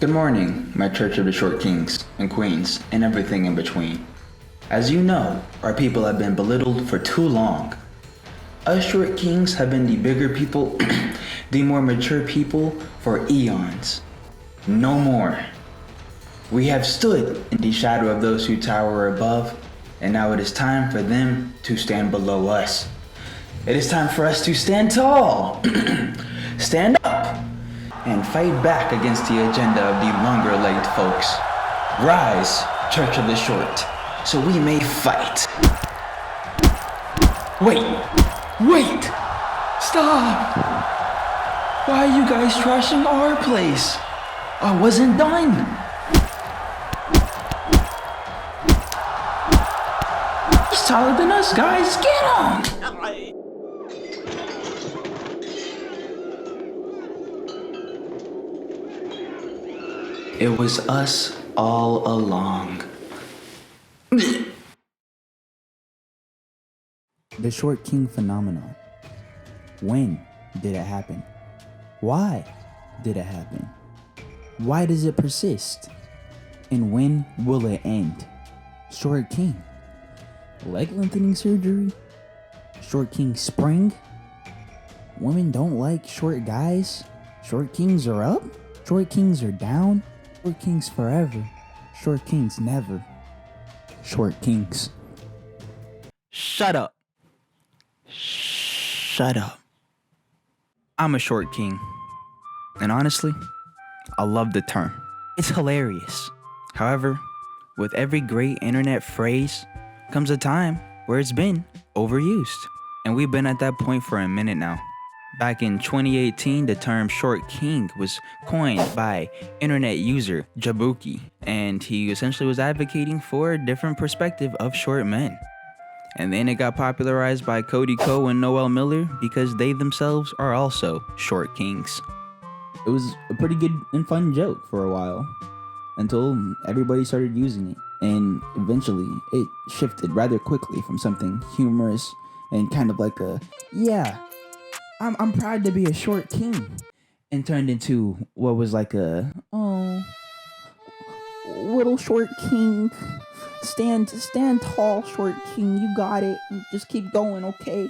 Good morning, my Church of the Short Kings and Queens, and everything in between. As you know, our people have been belittled for too long. Us short kings have been the bigger people, the more mature people for eons. No more. We have stood in the shadow of those who tower above, and now it is time for them to stand below us. It is time for us to stand tall, stand up, and fight back against the agenda of the longer-legged folks. Rise, Church of the Short, so we may fight. Wait! Stop! Why are you guys trashing our place? I wasn't done. He's taller than us, guys. Get him! It was us all along. The Short King phenomenon. When did it happen? Why did it happen? Why does it persist? And when will it end? Short King. Leg lengthening surgery? Short King spring? Women don't like short guys? Short Kings are up? Short Kings are down? Short Kings forever. Short Kings never. Short Kings. Shut up. Shut up. I'm a short king. And honestly, I love the term. It's hilarious. However, with every great internet phrase comes a time where it's been overused. And we've been at that point for a minute now. Back in 2018, the term short king was coined by internet user Jabuki, and he essentially was advocating for a different perspective of short men. And then it got popularized by Cody Ko and Noel Miller because they themselves are also short kings. It was a pretty good and fun joke for a while until everybody started using it, and eventually it shifted rather quickly from something humorous and kind of like a I'm proud to be a short king, and turned into what was like a little short king, stand tall, short king, you got it, just keep going, okay?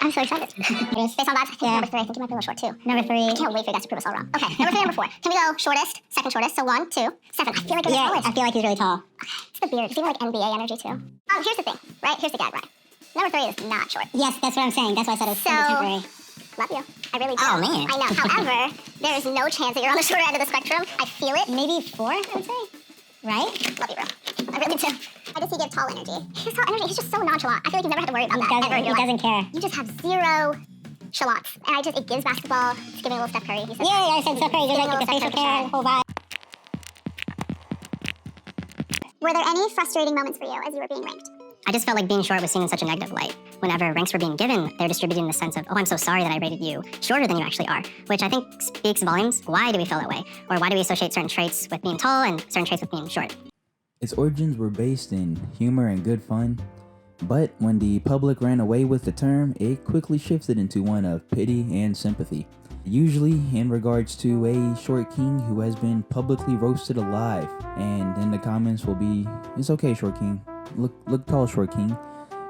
I'm so excited. Based on that, I think number 3, I think it might be a little short too. Number 3. I can't wait for you guys to prove us all wrong. Okay, number 3, number 4. Can we go shortest, second shortest? So 1, 2, 7. I feel like he's college. I feel like he's really tall. Okay, it's the beard. It's even like NBA energy too. Here's the thing, right? Here's the gag, right? Number 3 is not short. Yes, that's what I'm saying. That's why I said it's temporary. Love you. I really do. Oh, man. I know. However, there is no chance that you're on the shorter end of the spectrum. I feel it. Maybe 4, I would say. Right? Love you, bro. I really do. Why does he give tall energy? He gives tall energy. He's just so nonchalant. I feel like he's never had to worry about that ever in your life. He doesn't care. You just have zero chalants. And it gives basketball. It's giving a little Steph Curry. He said I said Steph Curry. Just like the facial hair, the whole vibe. Were there any frustrating moments for you as you were being ranked? I just felt like being short was seen in such a negative light. Whenever ranks were being given, they're distributed in the sense of, oh, I'm so sorry that I rated you shorter than you actually are, which I think speaks volumes. Why do we feel that way? Or why do we associate certain traits with being tall and certain traits with being short? Its origins were based in humor and good fun, but when the public ran away with the term, it quickly shifted into one of pity and sympathy. Usually in regards to a short king who has been publicly roasted alive, and in the comments will be, it's okay, short king. Look tall, short king.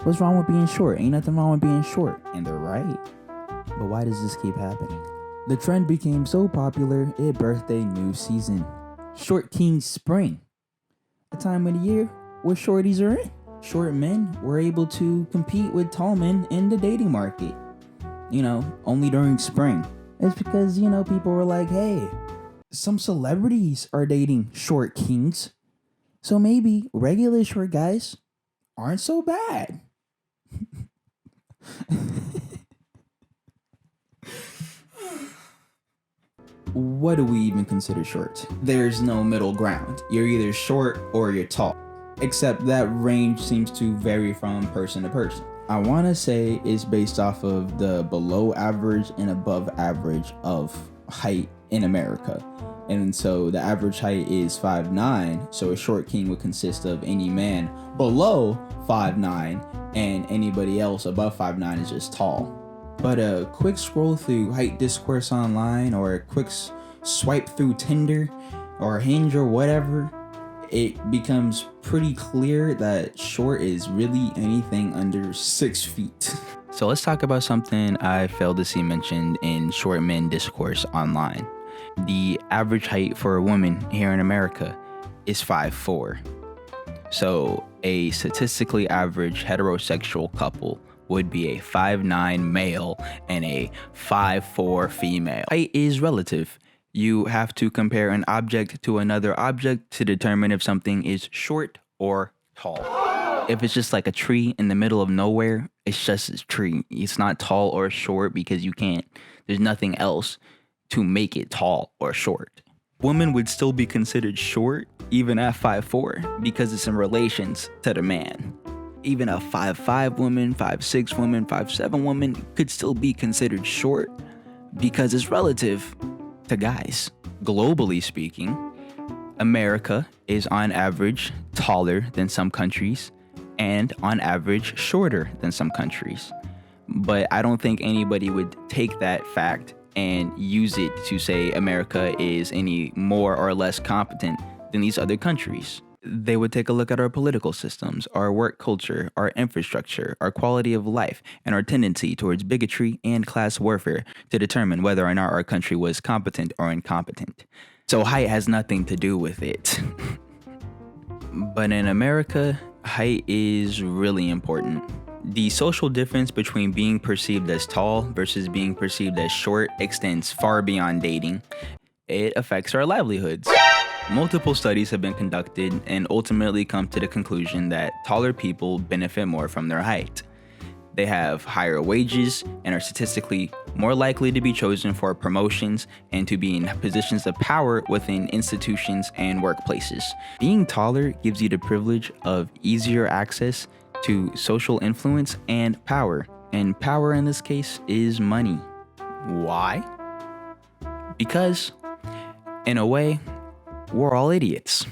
What's wrong with being short? Ain't nothing wrong with being short. And they're right. But why does this keep happening? The trend became so popular, it birthed a new season. Short King Spring. A time of the year where shorties are in. Short men were able to compete with tall men in the dating market. Only during spring. It's because, people were like, hey, some celebrities are dating short kings. So maybe regular short guys aren't so bad. What do we even consider short? There's no middle ground. You're either short or you're tall. Except that range seems to vary from person to person. I want to say it's based off of the below average and above average of height in America. And so the average height is 5'9", so a short king would consist of any man below 5'9", and anybody else above 5'9" is just tall. But a quick scroll through height discourse online, or a quick swipe through Tinder or Hinge or whatever, it becomes pretty clear that short is really anything under 6 feet. So let's talk about something I failed to see mentioned in short men discourse online. The average height for a woman here in America is 5'4". So a statistically average heterosexual couple would be a 5'9" male and a 5'4" female. Height is relative. You have to compare an object to another object to determine if something is short or tall. If it's just like a tree in the middle of nowhere, it's just a tree. It's not tall or short because there's nothing else to make it tall or short. Women would still be considered short even at 5'4" because it's in relations to the man. Even a 5'5" woman, 5'6" woman, 5'7" woman could still be considered short because it's relative to guys. Globally speaking, America is on average taller than some countries and on average shorter than some countries. But I don't think anybody would take that fact and use it to say America is any more or less competent than these other countries. They would take a look at our political systems, our work culture, our infrastructure, our quality of life, and our tendency towards bigotry and class warfare to determine whether or not our country was competent or incompetent. So height has nothing to do with it. But in America, height is really important. The social difference between being perceived as tall versus being perceived as short extends far beyond dating. It affects our livelihoods. Multiple studies have been conducted and ultimately come to the conclusion that taller people benefit more from their height. They have higher wages and are statistically more likely to be chosen for promotions and to be in positions of power within institutions and workplaces. Being taller gives you the privilege of easier access to social influence and power. And power in this case is money. Why? Because, in a way, we're all idiots.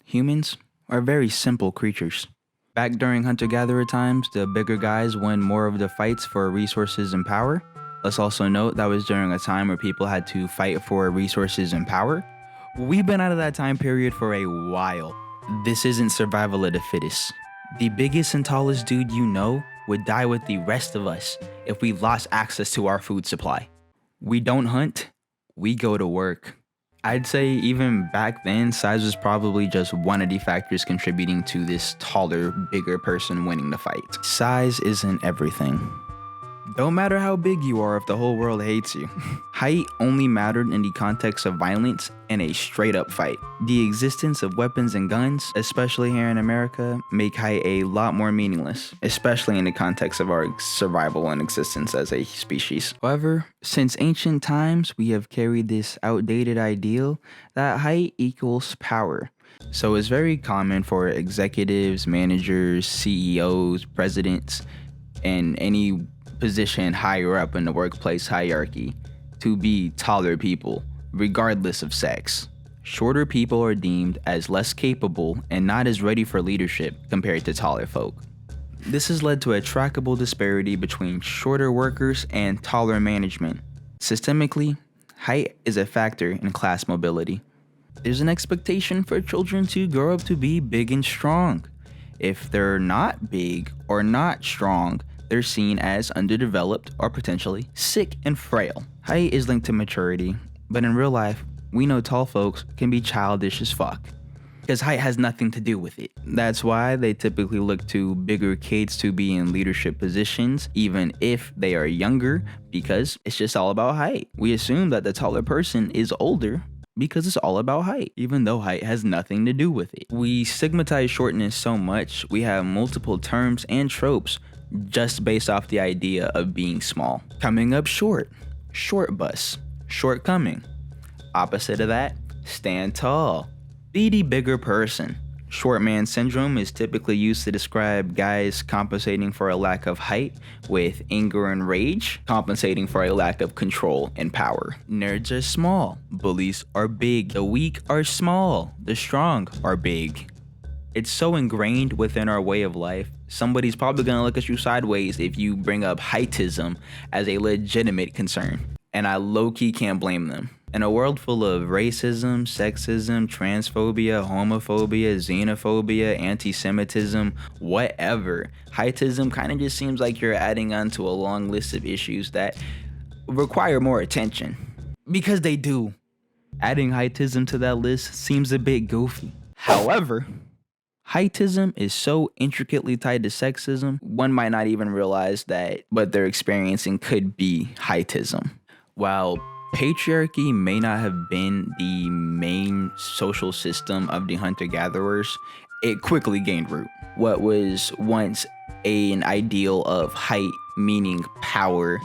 Humans are very simple creatures. Back during hunter-gatherer times, the bigger guys won more of the fights for resources and power. Let's also note that was during a time where people had to fight for resources and power. We've been out of that time period for a while. This isn't survival of the fittest. The biggest and tallest dude you know would die with the rest of us if we lost access to our food supply. We don't hunt, we go to work. I'd say even back then, size was probably just one of the factors contributing to this taller, bigger person winning the fight. Size isn't everything. Don't matter how big you are if the whole world hates you. Height only mattered in the context of violence and a straight up fight. The existence of weapons and guns, especially here in America, make height a lot more meaningless, especially in the context of our survival and existence as a species. However, since ancient times, we have carried this outdated ideal that height equals power. So it's very common for executives, managers, CEOs, presidents, and any position higher up in the workplace hierarchy to be taller people, regardless of sex. Shorter people are deemed as less capable and not as ready for leadership compared to taller folk. This has led to a trackable disparity between shorter workers and taller management. Systemically, height is a factor in class mobility. There's an expectation for children to grow up to be big and strong. If they're not big or not strong, they're seen as underdeveloped or potentially sick and frail. Height is linked to maturity, but in real life, we know tall folks can be childish as fuck, because height has nothing to do with it. That's why they typically look to bigger kids to be in leadership positions, even if they are younger, because it's just all about height. We assume that the taller person is older because it's all about height, even though height has nothing to do with it. We stigmatize shortness so much, we have multiple terms and tropes just based off the idea of being small. Coming up short, short bus, shortcoming. Opposite of that, stand tall, be the bigger person. Short man syndrome is typically used to describe guys compensating for a lack of height, with anger and rage compensating for a lack of control and power. Nerds are small, bullies are big, the weak are small, the strong are big. It's so ingrained within our way of life, somebody's probably gonna look at you sideways if you bring up heightism as a legitimate concern. And I low-key can't blame them. In a world full of racism, sexism, transphobia, homophobia, xenophobia, anti-Semitism, whatever, heightism kind of just seems like you're adding on to a long list of issues that require more attention. Because they do. Adding heightism to that list seems a bit goofy. However, heightism is so intricately tied to sexism, one might not even realize that what they're experiencing could be heightism. While patriarchy may not have been the main social system of the hunter-gatherers, it quickly gained root. What was once an ideal of height meaning power,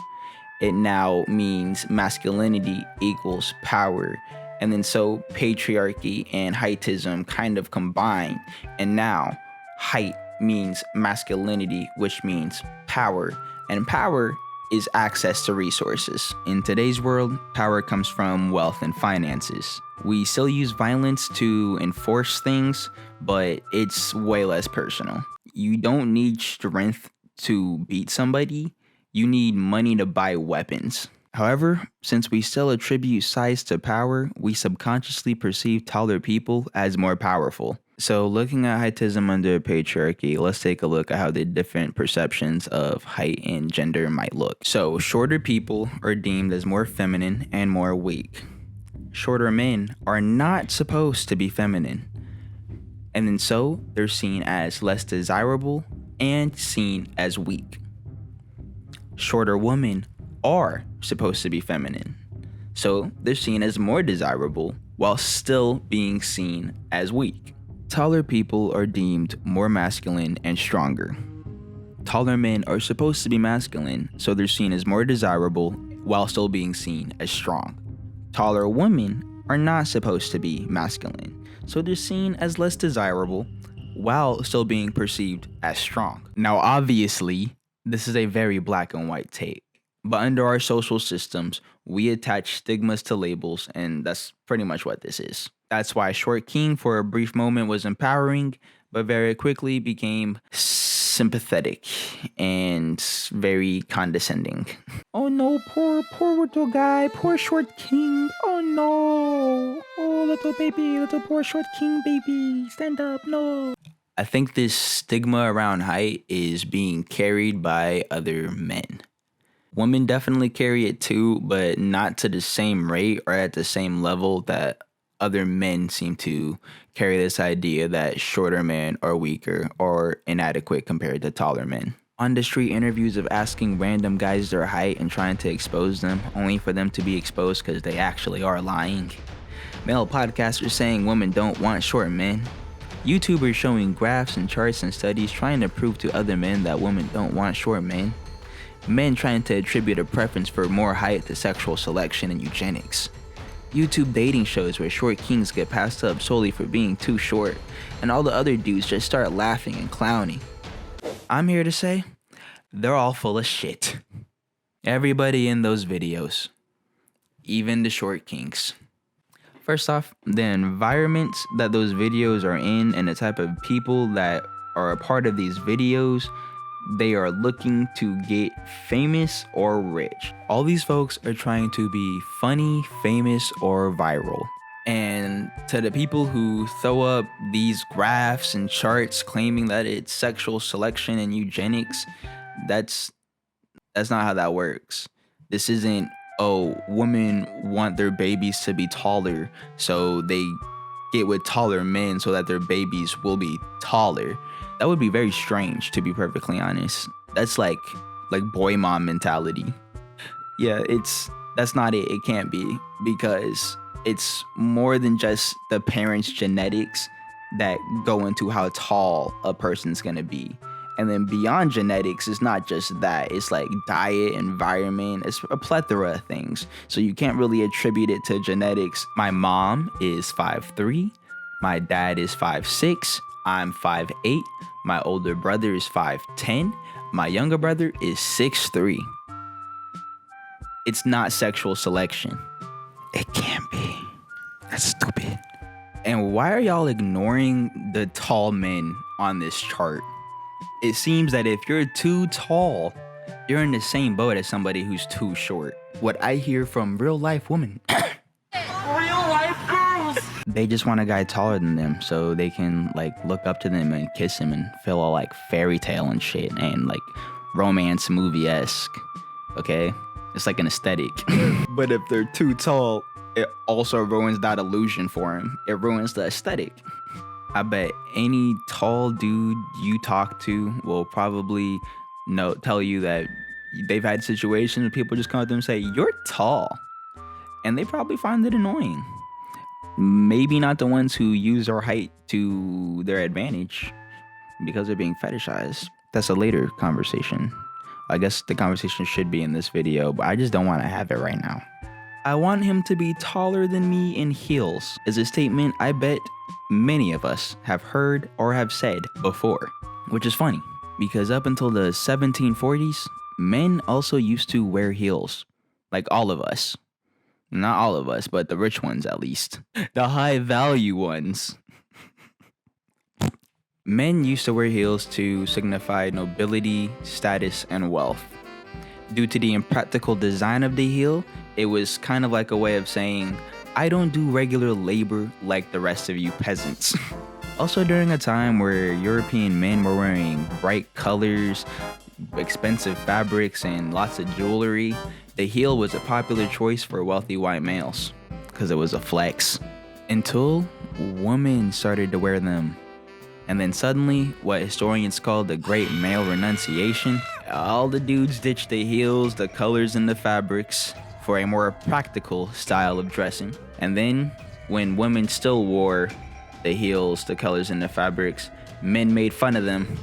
it now means masculinity equals power. And then so patriarchy and heightism kind of combine, and now height means masculinity, which means power, and power is access to resources. In today's world, power comes from wealth and finances. We still use violence to enforce things, but it's way less personal. You don't need strength to beat somebody, you need money to buy weapons. However, since we still attribute size to power, we subconsciously perceive taller people as more powerful. So looking at heightism under patriarchy, let's take a look at how the different perceptions of height and gender might look. So shorter people are deemed as more feminine and more weak. Shorter men are not supposed to be feminine. And then so they're seen as less desirable and seen as weak. Shorter women are supposed to be feminine, so they're seen as more desirable while still being seen as weak. Taller people are deemed more masculine and stronger. Taller men are supposed to be masculine, so they're seen as more desirable while still being seen as strong. Taller women are not supposed to be masculine, so they're seen as less desirable while still being perceived as strong. Now obviously, this is a very black and white take. But under our social systems, we attach stigmas to labels, and that's pretty much what this is. That's why Short King for a brief moment was empowering, but very quickly became sympathetic and very condescending. Oh no, poor little guy, poor Short King. Oh no, oh little baby, little poor Short King baby, stand up, no. I think this stigma around height is being carried by other men. Women definitely carry it too, but not to the same rate or at the same level that other men seem to carry this idea that shorter men are weaker or inadequate compared to taller men. On the street interviews of asking random guys their height and trying to expose them, only for them to be exposed because they actually are lying. Male podcasters saying women don't want short men. YouTubers showing graphs and charts and studies trying to prove to other men that women don't want short men. Men trying to attribute a preference for more height to sexual selection and eugenics. YouTube dating shows where short kings get passed up solely for being too short, and all the other dudes just start laughing and clowning. I'm here to say, they're all full of shit. Everybody in those videos, even the short kings. First off, the environments that those videos are in and the type of people that are a part of these videos, they are looking to get famous or rich. All these folks are trying to be funny, famous, or viral. And to the people who throw up these graphs and charts claiming that it's sexual selection and eugenics, that's not how that works. This isn't, oh, women want their babies to be taller, so they get with taller men so that their babies will be taller. That would be very strange, to be perfectly honest. That's like boy mom mentality. Yeah, that's not it. It can't be, because it's more than just the parents' genetics that go into how tall a person's gonna be. And then beyond genetics, it's not just that. It's like diet, environment, it's a plethora of things. So you can't really attribute it to genetics. My mom is 5'3", my dad is 5'6", I'm 5'8", my older brother is 5'10", my younger brother is 6'3". It's not sexual selection. It can't be. That's stupid. And why are y'all ignoring the tall men on this chart? It seems that if you're too tall, you're in the same boat as somebody who's too short. What I hear from real life women, they just want a guy taller than them so they can like look up to them and kiss him and feel all like fairy tale and shit and like romance movie-esque. Okay? It's like an aesthetic. But if they're too tall, it also ruins that illusion for him. It ruins the aesthetic. I bet any tall dude you talk to will probably tell you that they've had situations where people just come up to them and say, "You're tall." And they probably find it annoying. Maybe not the ones who use their height to their advantage because they're being fetishized. That's a later conversation. I guess the conversation should be in this video, but I just don't want to have it right now. I want him to be taller than me in heels is a statement I bet many of us have heard or have said before, which is funny because up until the 1740s, men also used to wear heels, like all of us. Not all of us, but the rich ones at least. The high value ones. Men used to wear heels to signify nobility, status, and wealth. Due to the impractical design of the heel, it was kind of like a way of saying, I don't do regular labor like the rest of you peasants. Also during a time where European men were wearing bright colors, expensive fabrics, and lots of jewelry, the heel was a popular choice for wealthy white males because it was a flex. Until women started to wear them. And then suddenly, what historians call the Great Male Renunciation, all the dudes ditched the heels, the colors, and the fabrics for a more practical style of dressing. And then, when women still wore the heels, the colors, and the fabrics, men made fun of them.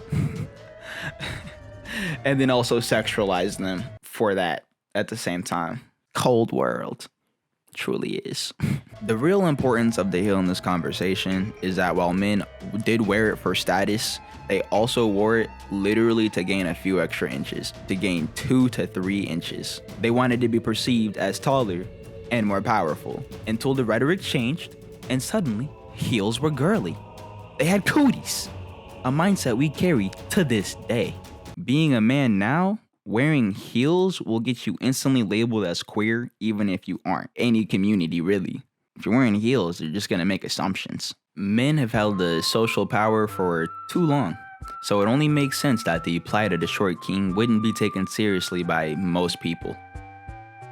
And then also sexualized them for that at the same time. Cold world. Truly is. The real importance of the heel in this conversation is that while men did wear it for status, they also wore it literally to gain a few extra inches, to gain 2 to 3 inches. They wanted to be perceived as taller and more powerful until the rhetoric changed and suddenly heels were girly. They had cooties, a mindset we carry to this day. Being a man now, wearing heels will get you instantly labeled as queer even if you aren't. Any community, really. If you're wearing heels, they're just gonna make assumptions. Men have held the social power for too long, so it only makes sense that the plight of the short king wouldn't be taken seriously by most people.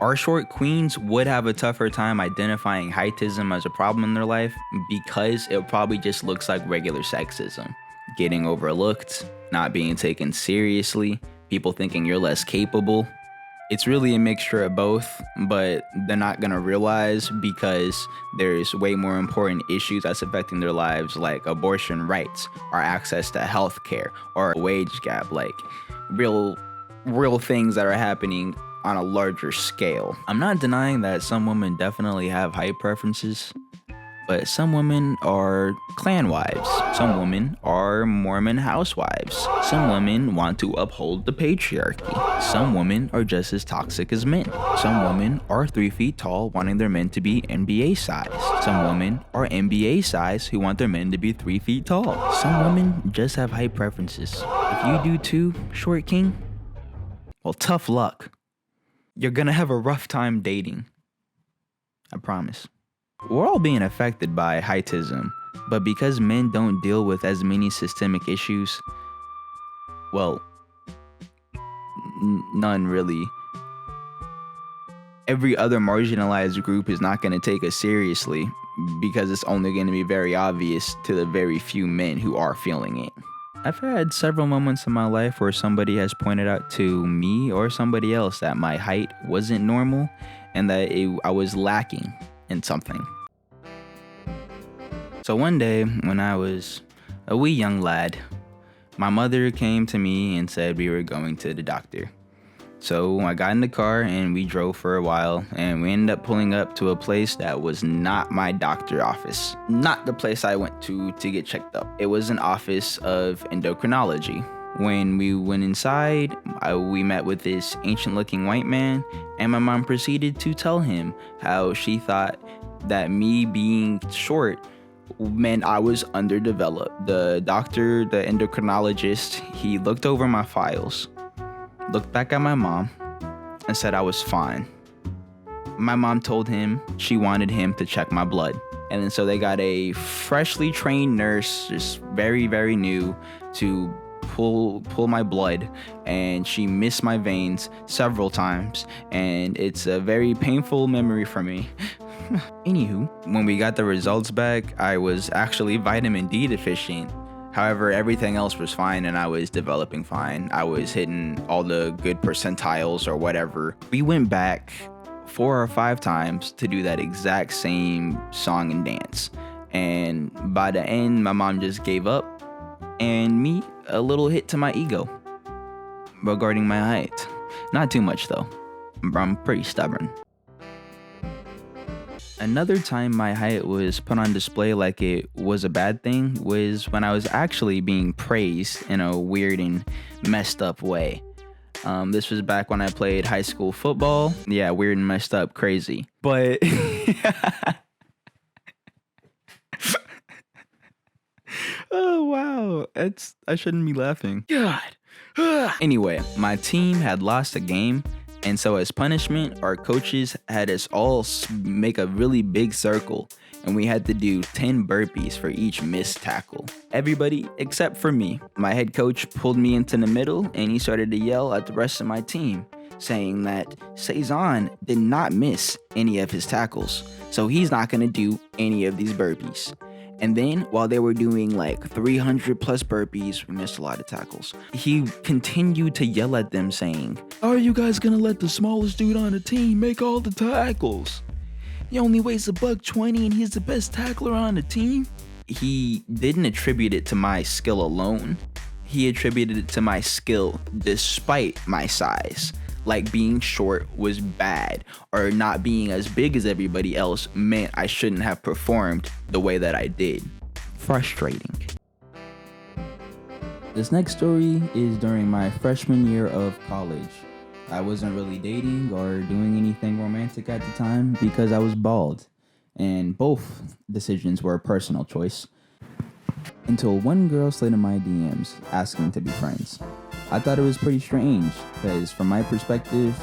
Our short queens would have a tougher time identifying heightism as a problem in their life because it probably just looks like regular sexism. Getting overlooked, not being taken seriously, people thinking you're less capable. It's really a mixture of both, but they're not gonna realize because there's way more important issues that's affecting their lives, like abortion rights or access to health care or a wage gap, like real things that are happening on a larger scale. I'm not denying that some women definitely have height preferences, but some women are clan wives. Some women are Mormon housewives. Some women want to uphold the patriarchy. Some women are just as toxic as men. Some women are 3 feet tall, wanting their men to be NBA size. Some women are NBA size who want their men to be 3 feet tall. Some women just have height preferences. If you do too, short king, well, tough luck. You're gonna have a rough time dating. I promise. We're all being affected by heightism, but because men don't deal with as many systemic issues, well, none really. Every other marginalized group is not going to take us seriously because it's only going to be very obvious to the very few men who are feeling it. I've had several moments in my life where somebody has pointed out to me or somebody else that my height wasn't normal and that I was lacking in something. So one day when I was a wee young lad, my mother came to me and said we were going to the doctor. So I got in the car and we drove for a while and we ended up pulling up to a place that was not my doctor office. Not the place I went to get checked up. It was an office of endocrinology. When we went inside, we met with this ancient looking white man and my mom proceeded to tell him how she thought that me being short Man, I was underdeveloped. The doctor, the endocrinologist, he looked over my files, looked back at my mom, and said I was fine. My mom told him she wanted him to check my blood. And then so they got a freshly trained nurse, just very, very new, to pull my blood, and she missed my veins several times, and it's a very painful memory for me. Anywho, when we got the results back, I was actually vitamin D deficient. However, everything else was fine and I was developing fine. I was hitting all the good percentiles or whatever. We went back 4 or 5 times to do that exact same song and dance. And by the end, my mom just gave up, and me a little hit to my ego regarding my height. Not too much though. I'm pretty stubborn. Another time my height was put on display like it was a bad thing was when I was actually being praised in a weird and messed up way. This was back when I played high school football. Yeah, weird and messed up, crazy. But oh wow, I shouldn't be laughing. God. Anyway, my team had lost a game, and so as punishment, our coaches had us all make a really big circle, and we had to do 10 burpees for each missed tackle. Everybody except for me. My head coach pulled me into the middle, and he started to yell at the rest of my team, saying that Cezanne did not miss any of his tackles, so he's not gonna do any of these burpees. And then, while they were doing like 300 plus burpees, we missed a lot of tackles, he continued to yell at them saying, "Are you guys gonna let the smallest dude on the team make all the tackles? He only weighs $120 and he's the best tackler on the team?" He didn't attribute it to my skill alone. He attributed it to my skill despite my size. Like being short was bad, or not being as big as everybody else meant I shouldn't have performed the way that I did. Frustrating. This next story is during my freshman year of college. I wasn't really dating or doing anything romantic at the time because I was bald, and both decisions were a personal choice. Until one girl slid in my DMs asking to be friends. I thought it was pretty strange because from my perspective,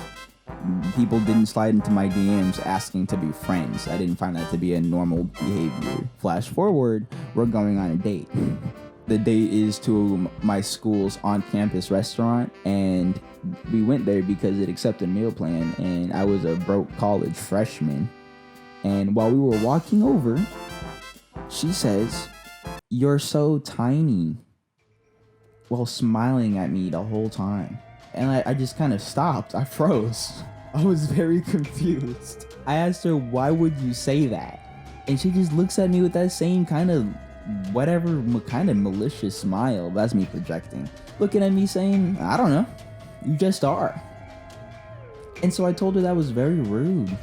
people didn't slide into my DMs asking to be friends. I didn't find that to be a normal behavior. Flash forward, we're going on a date. The date is to my school's on-campus restaurant, and we went there because it accepted meal plan, and I was a broke college freshman. And while we were walking over, she says, "You're so tiny," while smiling at me the whole time. And I just kind of stopped. I froze. I was very confused. I asked her, "Why would you say that?" And she just looks at me with that same kind of whatever kind of malicious smile. That's me projecting. Looking at me saying, "I don't know. You just are." And so I told her that was very rude.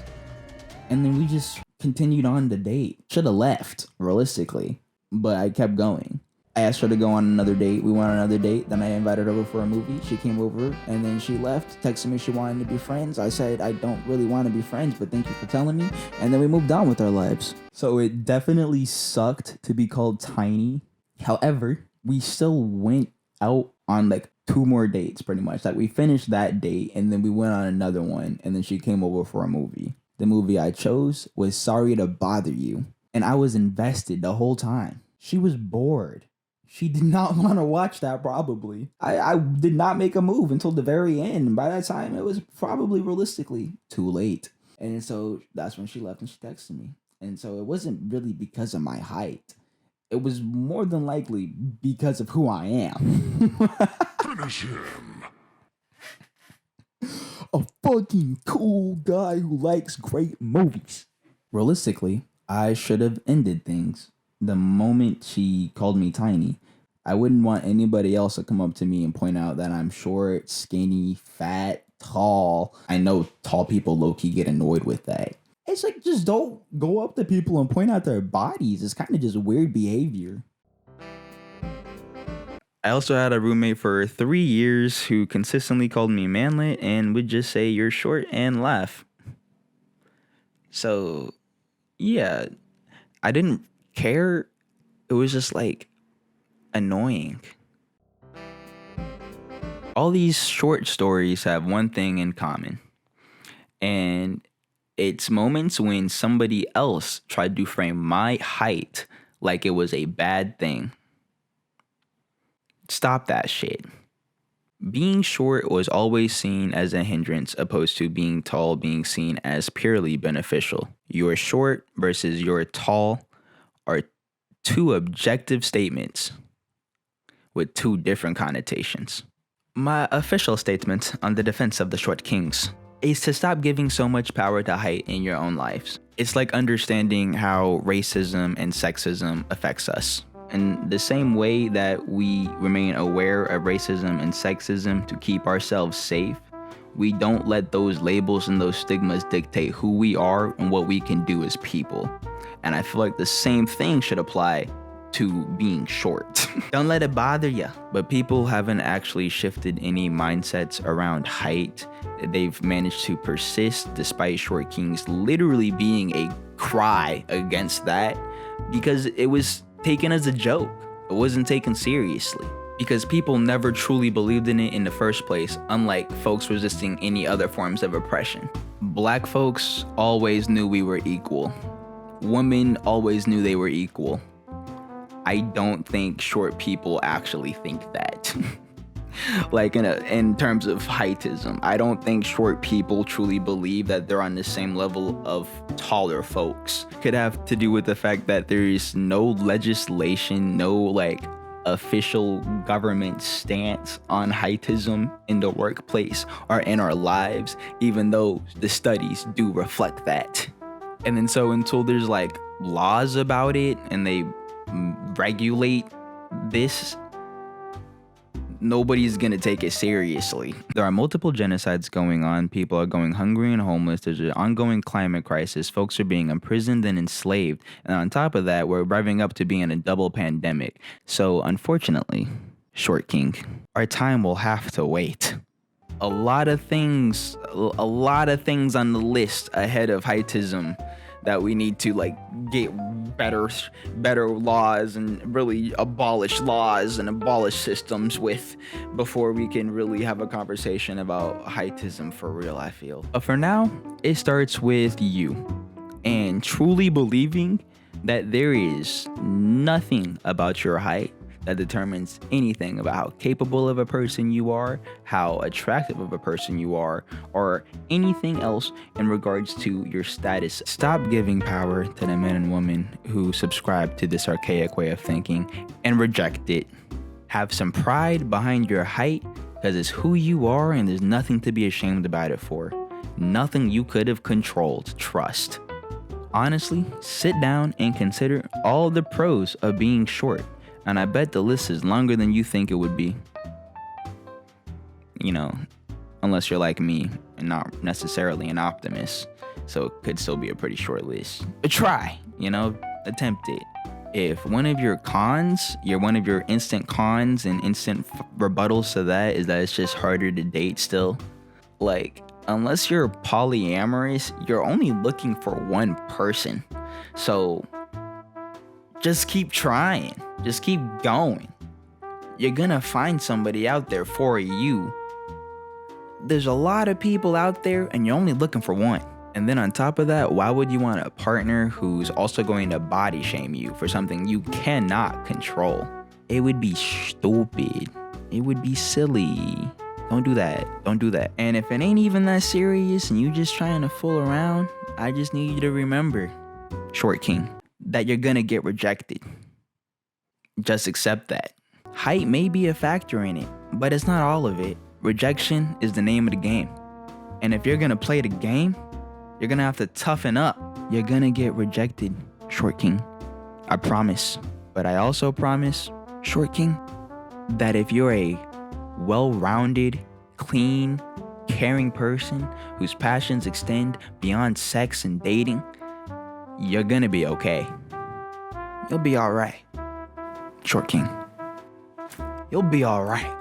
And then we just continued on the date. Should have left, realistically. But I kept going. I asked her to go on another date. We went on another date. Then I invited her over for a movie. She came over and then she left, texted me she wanted to be friends. I said, "I don't really want to be friends, but thank you for telling me." And then we moved on with our lives. So it definitely sucked to be called tiny. However, we still went out on like 2 more dates pretty much. Like we finished that date and then we went on another one, and then she came over for a movie. The movie I chose was Sorry to Bother You. And I was invested the whole time. She was bored. She did not want to watch that probably. I did not make a move until the very end. And by that time, it was probably realistically too late. And so that's when she left and she texted me. And so it wasn't really because of my height. It was more than likely because of who I am. Finish him. A fucking cool guy who likes great movies. Realistically, I should have ended things the moment she called me tiny. I wouldn't want anybody else to come up to me and point out that I'm short, skinny, fat, tall. I know tall people low-key get annoyed with that. It's like, just don't go up to people and point out their bodies. It's kind of just weird behavior. I also had a roommate for 3 years who consistently called me manlet and would just say, "You're short," and laugh. So, yeah, I didn't care it was just like annoying. All these short stories have one thing in common, and it's moments when somebody else tried to frame my height like it was a bad thing. Stop that shit. Being short was always seen as a hindrance, opposed to being tall being seen as purely beneficial. You're short versus you're tall are two objective statements with two different connotations. My official statement on the defense of the short kings is to stop giving so much power to height in your own lives. It's like understanding how racism and sexism affects us. In the same way that we remain aware of racism and sexism to keep ourselves safe, we don't let those labels and those stigmas dictate who we are and what we can do as people. And I feel like the same thing should apply to being short. Don't let it bother you. But people haven't actually shifted any mindsets around height. They've managed to persist despite short kings literally being a cry against that, because it was taken as a joke. It wasn't taken seriously because people never truly believed in it in the first place, unlike folks resisting any other forms of oppression. Black folks always knew we were equal. Women always knew they were equal. I don't think short people actually think that. Like in terms of heightism, I don't think short people truly believe that they're on the same level of taller folks. Could have to do with the fact that there is no legislation, no like official government stance on heightism in the workplace or in our lives, even though the studies do reflect that. And then so until there's like laws about it and they regulate this, nobody's gonna take it seriously. There are multiple genocides going on. People are going hungry and homeless. There's an ongoing climate crisis. Folks are being imprisoned and enslaved. And on top of that, we're revving up to being a double pandemic. So unfortunately, short king, our time will have to wait. A lot of things on the list ahead of heightism that we need to like get better laws and really abolish laws and abolish systems with before we can really have a conversation about heightism for real, I feel. But for now, it starts with you and truly believing that there is nothing about your height that determines anything about how capable of a person you are, how attractive of a person you are, or anything else in regards to your status. Stop giving power to the men and women who subscribe to this archaic way of thinking and reject it. Have some pride behind your height, because it's who you are and there's nothing to be ashamed about it for. Nothing you could have controlled, trust. Honestly, sit down and consider all the pros of being short. And I bet the list is longer than you think it would be. You know, unless you're like me and not necessarily an optimist. So it could still be a pretty short list. But try, attempt it. If one of your instant cons and instant rebuttals to that is that it's just harder to date still, like, unless you're polyamorous, you're only looking for one person. So just keep trying. Just keep going. You're gonna find somebody out there for you. There's a lot of people out there and you're only looking for one. And then on top of that, why would you want a partner who's also going to body shame you for something you cannot control? It would be stupid. It would be silly. Don't do that. Don't do that. And if it ain't even that serious and you just trying to fool around, I just need you to remember, short king, that you're gonna get rejected. Just accept that. Height may be a factor in it, but it's not all of it. Rejection is the name of the game. And if you're gonna play the game, you're gonna have to toughen up. You're gonna get rejected, short king. I promise. But I also promise, short king, that if you're a well-rounded, clean, caring person whose passions extend beyond sex and dating, you're gonna be okay. You'll be alright, short king. You'll be alright.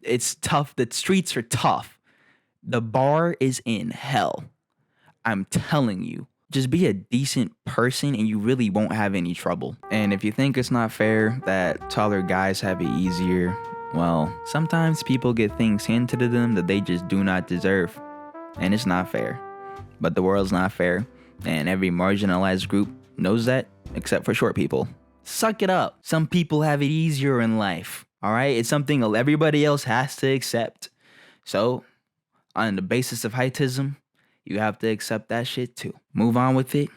It's tough. The streets are tough. The bar is in hell. I'm telling you. Just be a decent person and you really won't have any trouble. And if you think it's not fair that taller guys have it easier, well, sometimes people get things handed to them that they just do not deserve. And it's not fair. But the world's not fair, and every marginalized group knows that, except for short people. Suck it up. Some people have it easier in life, all right? It's something everybody else has to accept. So, on the basis of heightism, you have to accept that shit too. Move on with it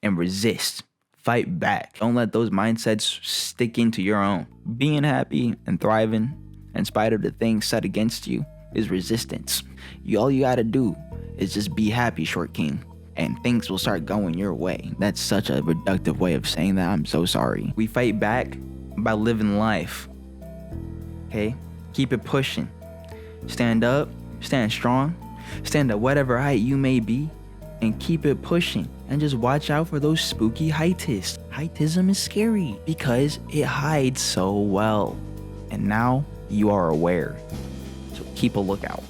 and resist. Fight back. Don't let those mindsets stick into your own. Being happy and thriving, in spite of the things set against you, is resistance. All you gotta do is just be happy, short king, and things will start going your way. That's such a reductive way of saying that. I'm so sorry. We fight back by living life. Okay? Keep it pushing. Stand up, stand strong, stand at whatever height you may be, and keep it pushing. And just watch out for those spooky heightists. Heightism is scary because it hides so well. And now you are aware. So keep a lookout.